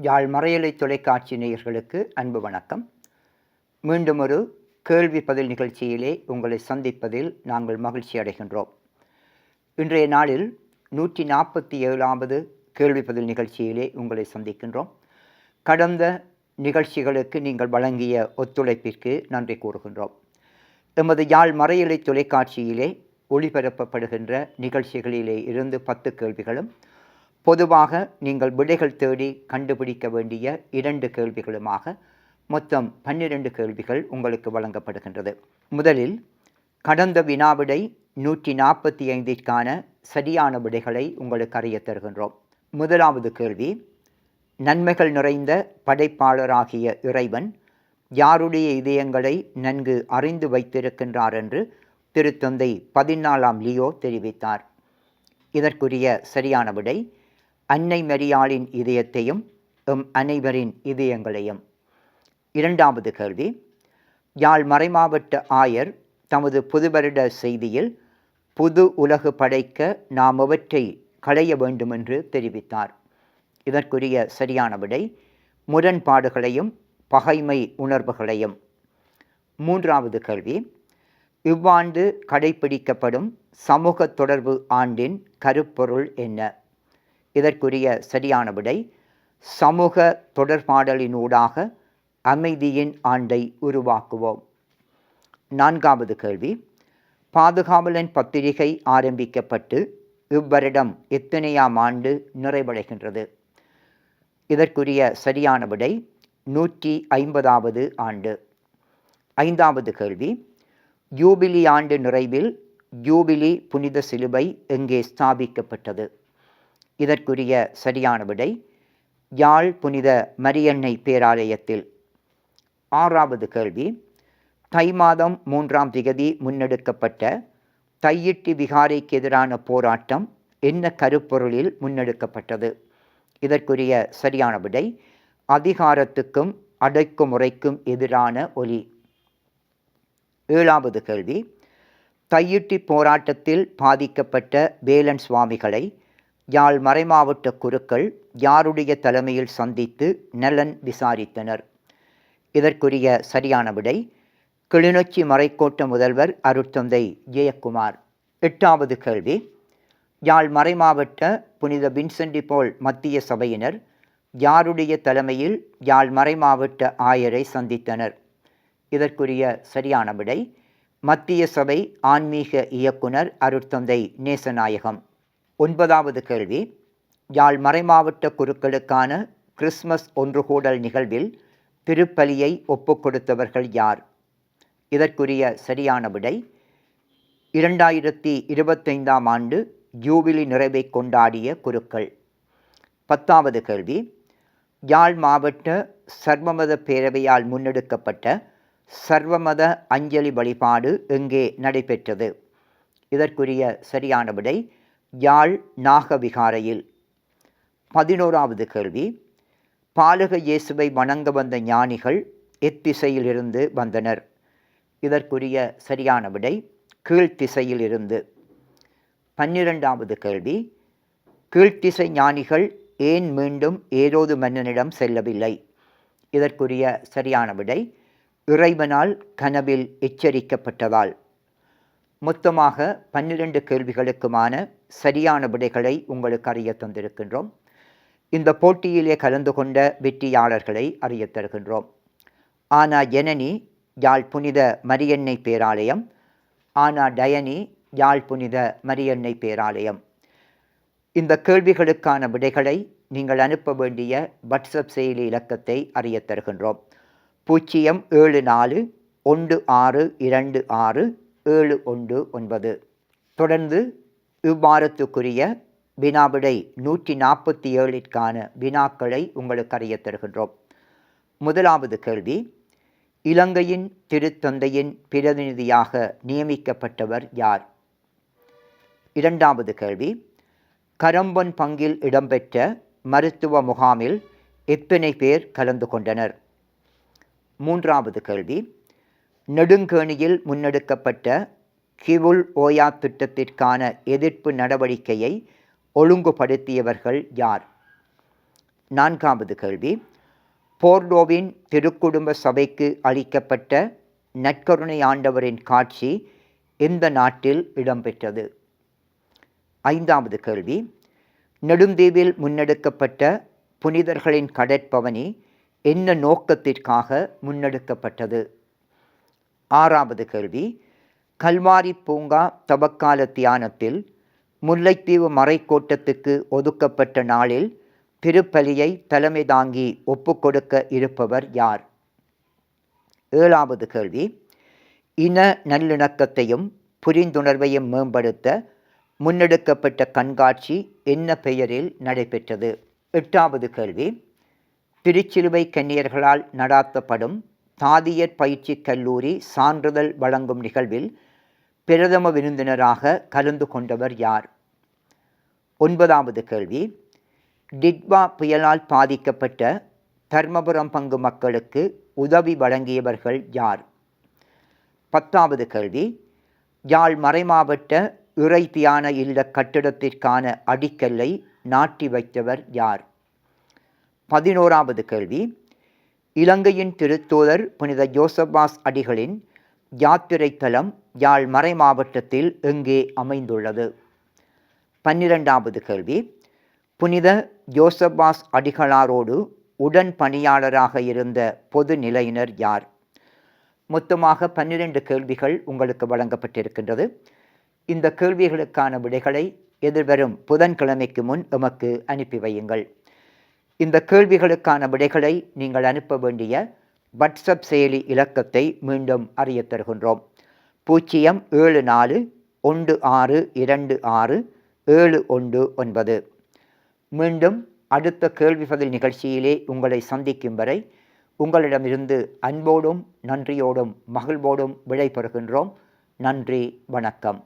யாழ் மறையலை தொலைக்காட்சி நேயர்களுக்கு அன்பு வணக்கம். மீண்டும் ஒரு கேள்வி பதில் நிகழ்ச்சியிலே உங்களை சந்திப்பதில் நாங்கள் மகிழ்ச்சி அடைகின்றோம். இன்றைய நாளில் 147வது கேள்வி பதில் நிகழ்ச்சியிலே உங்களை சந்திக்கின்றோம். கடந்த நிகழ்ச்சிகளுக்கு நீங்கள் வழங்கிய ஒத்துழைப்பிற்கு நன்றி கூறுகின்றோம். எமது யாழ் மறையலை தொலைக்காட்சியிலே ஒளிபரப்பப்படுகின்ற நிகழ்ச்சிகளிலே இருந்து 10 கேள்விகளும், பொதுவாக நீங்கள் விடைகள் தேடி கண்டுபிடிக்க வேண்டிய 2 கேள்விகளுமாக மொத்தம் 12 கேள்விகள் உங்களுக்கு வழங்கப்படுகின்றது. முதலில் கடந்த வினாவிடை 145ற்கான சரியான விடைகளை உங்களுக்கு அறிய தருகின்றோம். முதலாவது கேள்வி, நன்மைகள் நிறைந்த படைப்பாளராகிய இறைவன் யாருடைய இதயங்களை நன்கு அறிந்து வைத்திருக்கின்றார் என்று திருத்தந்தை 14ஆம் லியோ தெரிவித்தார். இதற்குரிய சரியான விடை அன்னை மரியாளின் இதயத்தையும் அனைவரின் இதயங்களையும். இரண்டாவது கேள்வி, யாழ் மறைமாவட்ட ஆயர் தமது புதுவருட செய்தியில் புது உலகு படைக்க நாம் எவற்றை களைய வேண்டுமென்று தெரிவித்தார். இதற்குரிய சரியான விடை முரண்பாடுகளையும் பகைமை உணர்வுகளையும். மூன்றாவது கேள்வி, இவ்வாண்டு கடைபிடிக்கப்படும் சமூக தொடர்பு ஆண்டின் கருப்பொருள் என்ன? இதற்குரிய சரியான விடை சமூக தொடர்பாடலினூடாக அமைதியின் ஆண்டை உருவாக்குவோம். நான்காவது கேள்வி, பாதுகாவலன் பத்திரிகை ஆரம்பிக்கப்பட்டு இவ்வருடம் எத்தனையாம் ஆண்டு நிறைவடைகின்றது? இதற்குரிய சரியான விடை 150வது ஆண்டு. ஐந்தாவது கேள்வி, யூபிலி ஆண்டு நிறைவில் யூபிலி புனித சிலுவை எங்கே ஸ்தாபிக்கப்பட்டது? இதற்குரிய சரியான விடை யாழ் புனித மரியன்னை பேராலயத்தில். ஆறாவது கேள்வி, தை மாதம் 3ஆம் திகதி முன்னெடுக்கப்பட்ட தையிட்டி விகாரைக்கு எதிரான போராட்டம் என்ன கருப்பொருளில் முன்னெடுக்கப்பட்டது? இதற்குரிய சரியான விடை அதிகாரத்துக்கும் அடக்குமுறைக்கும் எதிரான ஒலி. ஏழாவது கேள்வி, தையிட்டி போராட்டத்தில் பாதிக்கப்பட்ட வேலன் சுவாமிகளை யாழ் மறைமாவட்ட குருக்கள் யாருடைய தலைமையில் சந்தித்து நலன் விசாரித்தனர்? இதற்குரிய சரியான விடை கிளிநொச்சி மறைக்கோட்ட முதல்வர் அருட்தந்தை ஜெயக்குமார். எட்டாவது கேள்வி, யாழ் மறைமாவட்ட புனித வின்சென்ட் டி போல் மத்திய சபையினர் யாருடைய தலைமையில் யாழ் மறைமாவட்ட ஆயரை சந்தித்தனர்? இதற்குரிய சரியான விடை மத்திய சபை ஆன்மீக இயக்குனர் அருட்தந்தை நேசநாயகம். ஒன்பதாவது கேள்வி, யாழ் மறைமாவட்ட குருக்களுக்கான கிறிஸ்மஸ் ஒன்றுகூடல் நிகழ்வில் திருப்பலியை ஒப்புக்கொடுத்தவர்கள் யார்? இதற்குரிய சரியான விடை 2025ஆம் ஆண்டு ஜூபிலி நிறைவை கொண்டாடிய குருக்கள். 10வது கேள்வி, யாழ் மாவட்ட சர்வமத பேரவையால் முன்னெடுக்கப்பட்ட சர்வமத அஞ்சலி வழிபாடு எங்கே நடைபெற்றது? இதற்குரிய சரியான விடை யாழ் நாகவிகாரையில். 11வது கேள்வி, பாலக இயேசுவை வணங்க வந்த ஞானிகள் எத்திசையிலிருந்து வந்தனர்? இதற்குரிய சரியான விடை கீழ்த்திசையில் இருந்து. 12வது கேள்வி, கீழ்த்திசை ஞானிகள் ஏன் மீண்டும் ஏரோது மன்னனிடம் செல்லவில்லை? இதற்குரிய சரியான விடை இறைவனால் கனவில் எச்சரிக்கப்பட்டதால். மொத்தமாக 12 கேள்விகளுக்குமான சரியான விடைகளை உங்களுக்கு அறிய தந்திருக்கின்றோம். இந்த போட்டியிலே கலந்து கொண்ட வெற்றியாளர்களை அறிய தருகின்றோம். ஆனா ஜனனி யாழ் புனித மரியன்னை பேராலயம், ஆனா டயனி யாழ் புனித மரியன்னை பேராலயம். இந்த கேள்விகளுக்கான விடைகளை நீங்கள் அனுப்ப வேண்டிய வாட்ஸ்அப் செயலி இலக்கத்தை அறிய தருகின்றோம். 074 1626 719. தொடர்ந்து இவ்வாரத்துக்குரிய வினாவிடை 147ற்கான வினாக்களை உங்களுக்கு அறிய தருகின்றோம். முதலாவது கேள்வி, இலங்கையின் திருத்தந்தையின் பிரதிநிதியாக நியமிக்கப்பட்டவர் யார்? இரண்டாவது கேள்வி, கரம்பன் பங்கில் இடம்பெற்ற மருத்துவ முகாமில் எத்தனை பேர் கலந்து கொண்டனர்? மூன்றாவது கேள்வி, நெடுங்கேணியில் முன்னெடுக்கப்பட்ட கிவுல் ஓயா திட்டத்திற்கான எதிர்ப்பு நடவடிக்கையை ஒழுங்குபடுத்தியவர்கள் யார்? 4வது கேள்வி, போர்டோவின் திருக்குடும்ப சபைக்கு அளிக்கப்பட்ட நற்கருணை ஆண்டவரின் காட்சி எந்த நாட்டில் இடம்பெற்றது? 5வது கேள்வி, நெடுந்தீவில் முன்னெடுக்கப்பட்ட புனிதர்களின் கடற்பவனி என்ன நோக்கத்திற்காக முன்னெடுக்கப்பட்டது? 6வது கேள்வி, கல்வாரி பூங்கா தவக்கால தியானத்தில் முல்லைத்தீவு மறைக்கோட்டத்துக்கு ஒதுக்கப்பட்ட நாளில் திருப்பலியை தலைமை தாங்கி ஒப்புக்கொடுக்க இருப்பவர் யார்? 7வது கேள்வி, இன நல்லிணக்கத்தையும் புரிந்துணர்வையும் மேம்படுத்த முன்னெடுக்கப்பட்ட கண்காட்சி என்ன பெயரில் நடைபெற்றது? 8வது கேள்வி, திருச்சிலுவை கன்னியர்களால் நடாத்தப்படும் தாதியர் பயிற்சி கல்லூரி சான்றிதழ் வழங்கும் நிகழ்வில் பிரதம விருந்தினராக கலந்து கொண்டவர் யார்? 9வது கேள்வி, டிட்வா புயலால் பாதிக்கப்பட்ட தர்மபுரம் பங்கு மக்களுக்கு உதவி வழங்கியவர்கள் யார்? 10வது கேள்வி, யாழ் மறைமாவட்ட இறை தியான இல்ல கட்டிடத்திற்கான அடிக்கல்லை நாட்டி வைத்தவர் யார்? 11வது கேள்வி, இலங்கையின் திருத்தூதர் புனித ஜோசபாஸ் அடிகளின் யாத்திரை தலம் யாழ் மறை மாவட்டத்தில் எங்கே அமைந்துள்ளது? 12வது கேள்வி, புனித ஜோசபாஸ் அடிகளாரோடு உடன் பணியாளராக இருந்த பொது நிலையினர் யார்? மொத்தமாக 12 கேள்விகள் உங்களுக்கு வழங்கப்பட்டிருக்கின்றது. இந்த கேள்விகளுக்கான விடைகளை எதிர்வரும் புதன்கிழமைக்கு முன் எமக்கு அனுப்பி வையுங்கள். இந்த கேள்விகளுக்கான விடைகளை நீங்கள் அனுப்ப வேண்டிய வாட்ஸ்அப் செயலி இலக்கத்தை மீண்டும் அறிய தருகின்றோம். 07416267119. மீண்டும் அடுத்த கேள்வி பதில் நிகழ்ச்சியிலே உங்களை சந்திக்கும் வரை உங்களிடமிருந்து அன்போடும் நன்றியோடும் மகிழ்வோடும் விடை பெறுகின்றோம். நன்றி, வணக்கம்.